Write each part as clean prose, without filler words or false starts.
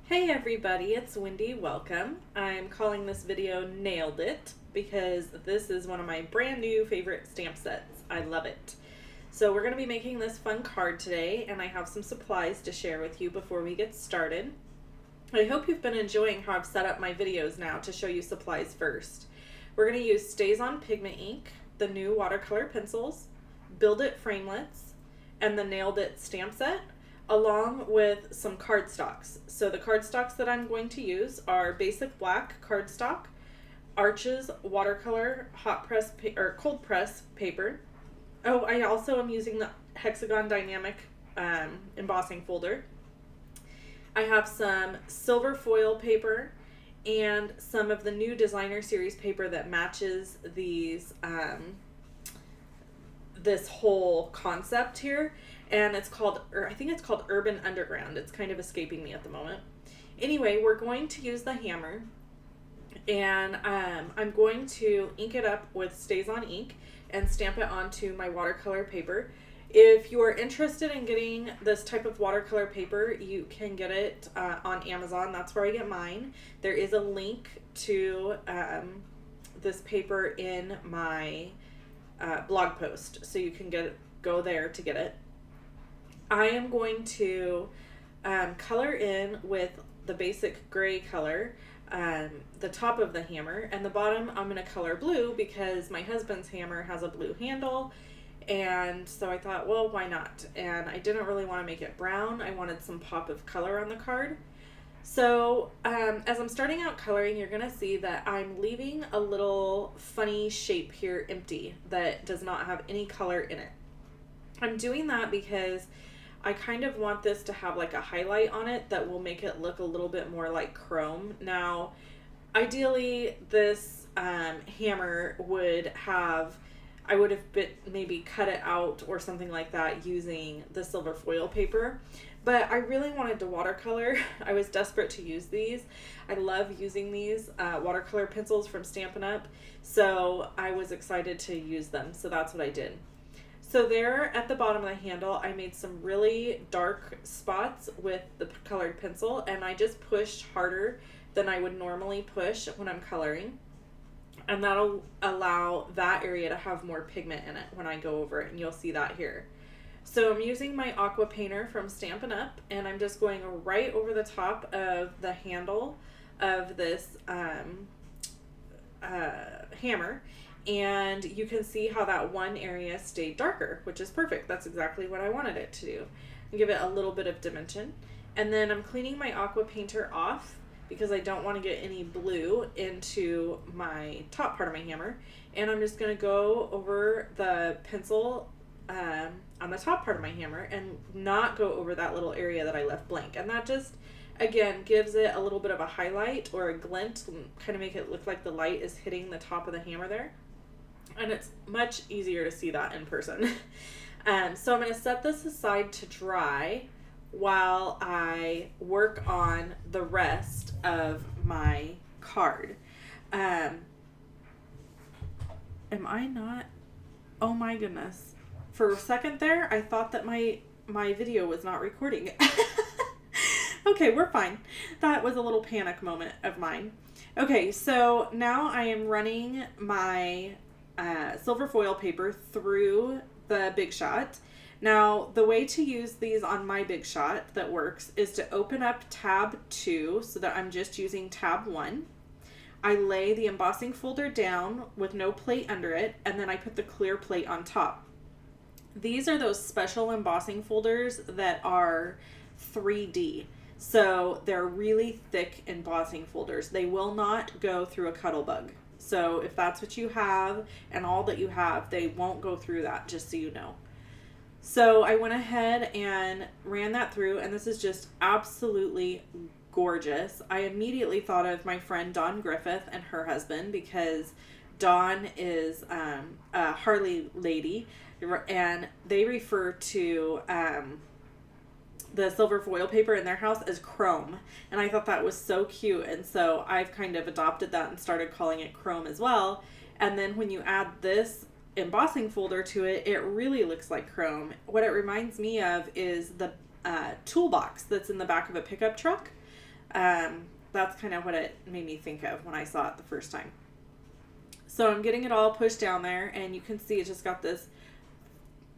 Hey everybody, it's Wendy. Welcome. I'm calling this video Nailed It because this is one of my brand new favorite stamp sets. I love it. So we're going to be making this fun card today, and I have some supplies to share with you before we get started. I hope you've been enjoying how I've set up my videos now to show you supplies first. We're going to use Stays On Pigment ink, the new watercolor pencils, Build It framelits, and the Nailed It stamp set, along with some cardstocks. So the cardstocks that I'm going to use are basic black cardstock, Arches watercolor hot press or cold press paper. Oh, I also am using the Hexagon Dynamic embossing folder. I have some silver foil paper and some of the new designer series paper that matches these this whole concept here, and it's called, or I think it's called Urban Underground. It's kind of escaping me at the moment. Anyway, we're going to use the hammer, and I'm going to ink it up with Stays On ink and stamp it onto my watercolor paper. If you are interested in getting this type of watercolor paper, you can get it on Amazon. That's where I get mine. There is a link to this paper in my blog post, so you can go there to get it. I am going to color in with the basic gray color the top of the hammer, and the bottom I'm going to color blue because my husband's hammer has a blue handle, and so I thought, well, why not? And I didn't really want to make it brown. I wanted some pop of color on the card. So as I'm starting out coloring, you're going to see that I'm leaving a little funny shape here empty that does not have any color in it. I'm doing that because I kind of want this to have like a highlight on it that will make it look a little bit more like chrome. Now, ideally, this hammer would have, I would have maybe cut it out or something like that using the silver foil paper. But I really wanted to watercolor. I was desperate to use these. I love using these watercolor pencils from Stampin' UP, so I was excited to use them, so that's what I did. So there at the bottom of the handle, I made some really dark spots with the colored pencil, and I just pushed harder than I would normally push when I'm coloring. And that'll allow that area to have more pigment in it when I go over it, and you'll see that here. So I'm using my aqua painter from Stampin' UP, and I'm just going right over the top of the handle of this hammer, and you can see how that one area stayed darker, which is perfect. That's exactly what I wanted it to do. And give it a little bit of dimension. And then I'm cleaning my aqua painter off because I don't want to get any blue into my top part of my hammer. And I'm just going to go over the pencil on the top part of my hammer and not go over that little area that I left blank. And that just, again, gives it a little bit of a highlight or a glint, kind of make it look like the light is hitting the top of the hammer there. And it's much easier to see that in person. So I'm going to set this aside to dry while I work on the rest of my card. Am I not? Oh my goodness. For a second there, I thought that my video was not recording. Okay, we're fine. That was a little panic moment of mine. Okay, so now I am running my silver foil paper through the Big Shot. Now, the way to use these on my Big Shot that works is to open up tab 2 so that I'm just using tab 1. I lay the embossing folder down with no plate under it, and then I put the clear plate on top. These are those special embossing folders that are 3D. So they're really thick embossing folders. They will not go through a cuttle bug. So if that's what you have and all that you have, they won't go through that, just so you know. So I went ahead and ran that through, and this is just absolutely gorgeous. I immediately thought of my friend Dawn Griffith and her husband, because Dawn is a Harley lady, and they refer to the silver foil paper in their house as chrome, and I thought that was so cute, and so I've kind of adopted that and started calling it chrome as well. And then when you add this embossing folder to it, it really looks like chrome. What it reminds me of is the toolbox that's in the back of a pickup truck. That's kind of what it made me think of when I saw it the first time. So I'm getting it all pushed down there, and you can see it just got this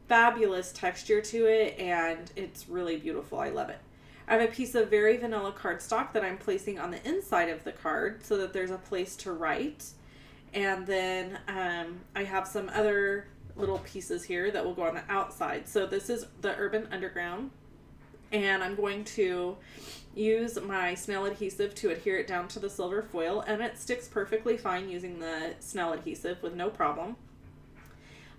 fabulous texture to it, and it's really beautiful. I love it. I have a piece of very vanilla cardstock that I'm placing on the inside of the card so that there's a place to write. And then I have some other little pieces here that will go on the outside. So this is the Urban Underground, and I'm going to use my Snell adhesive to adhere it down to the silver foil, and it sticks perfectly fine using the Snell adhesive with no problem.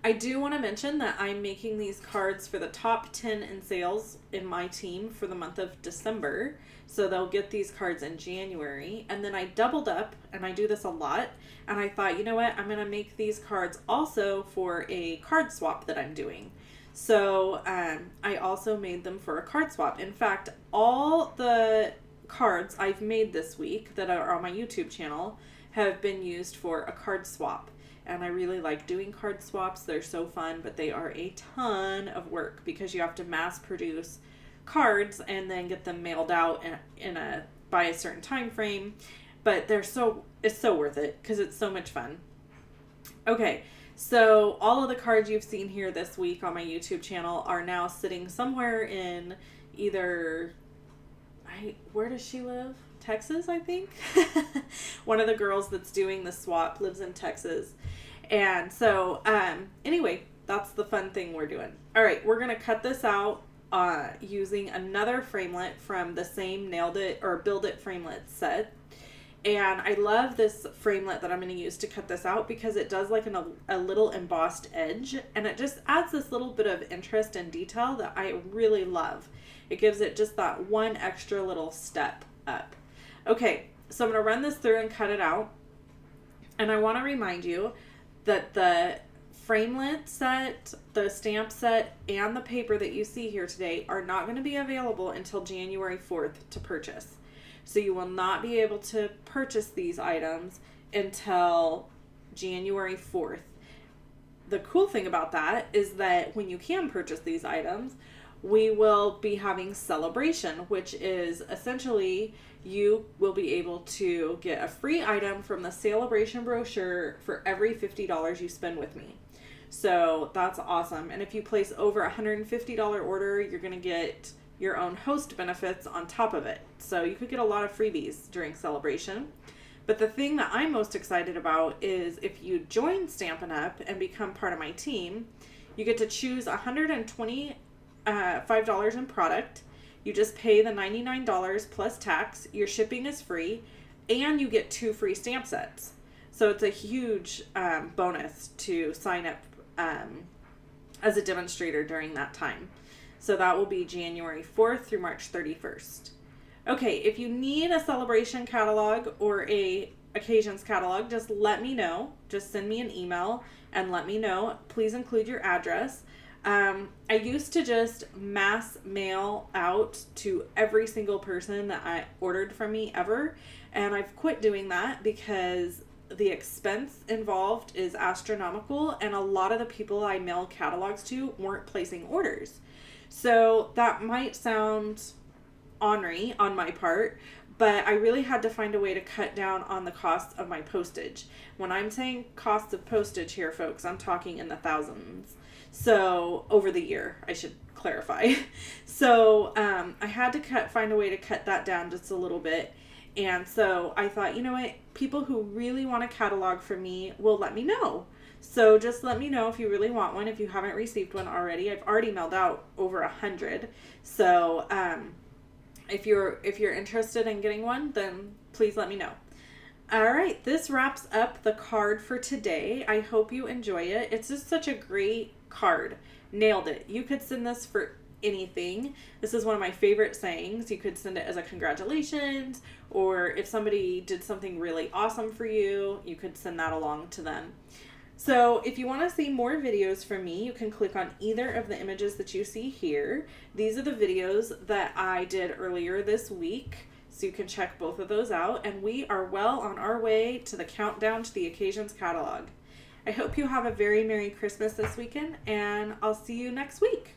I do want to mention that I'm making these cards for the top 10 in sales in my team for the month of December. So they'll get these cards in January. And then I doubled up, and I do this a lot. And I thought, you know what? I'm going to make these cards also for a card swap that I'm doing. So I also made them for a card swap. In fact, all the cards I've made this week that are on my YouTube channel have been used for a card swap. And I really like doing card swaps. They're so fun, but they are a ton of work because you have to mass produce cards and then get them mailed out by a certain time frame. But it's so worth it because it's so much fun. Okay, so all of the cards you've seen here this week on my YouTube channel are now sitting somewhere in either, where does she live? Texas, I think. One of the girls that's doing the swap lives in Texas. And so, anyway, that's the fun thing we're doing. All right, we're going to cut this out using another framelit from the same Nailed It or Build It framelit set. And I love this framelit that I'm going to use to cut this out because it does like a little embossed edge, and it just adds this little bit of interest and detail that I really love. It gives it just that one extra little step up. Okay, so I'm going to run this through and cut it out. And I want to remind you that the framelit set, the stamp set, and the paper that you see here today are not going to be available until January 4th to purchase. So you will not be able to purchase these items until January 4th. The cool thing about that is that when you can purchase these items, we will be having celebration, which is essentially you will be able to get a free item from the celebration brochure for every $50 you spend with me. So that's awesome. And if you place over a $150 order, you're going to get your own host benefits on top of it. So you could get a lot of freebies during celebration. But the thing that I'm most excited about is if you join Stampin' Up! And become part of my team, you get to choose $125 in product. You just pay the $99 plus tax. Your shipping is free, and you get 2 free stamp sets. So it's a huge bonus to sign up as a demonstrator during that time. So that will be January 4th through March 31st. Okay, if you need a celebration catalog or a occasions catalog, just let me know. Just send me an email and let me know. Please include your address. I used to just mass mail out to every single person that I ordered from me ever, and I've quit doing that because the expense involved is astronomical, and a lot of the people I mail catalogs to weren't placing orders. So that might sound ornery on my part, but I really had to find a way to cut down on the cost of my postage. When I'm saying cost of postage here, folks, I'm talking in the thousands. So over the year, I should clarify. So I had to find a way to cut that down just a little bit. And so I thought, you know what? People who really want a catalog from me will let me know. So just let me know if you really want one. If you haven't received one already, I've already mailed out over 100. So if you're interested in getting one, then please let me know. All right, this wraps up the card for today. I hope you enjoy it. It's just such a great card. Nailed it. You could send this for anything. This is one of my favorite sayings. You could send it as a congratulations, or if somebody did something really awesome for you, you could send that along to them. So if you want to see more videos from me, you can click on either of the images that you see here. These are the videos that I did earlier this week, so you can check both of those out. And we are well on our way to the countdown to the Occasions catalog. I hope you have a very Merry Christmas this weekend, and I'll see you next week.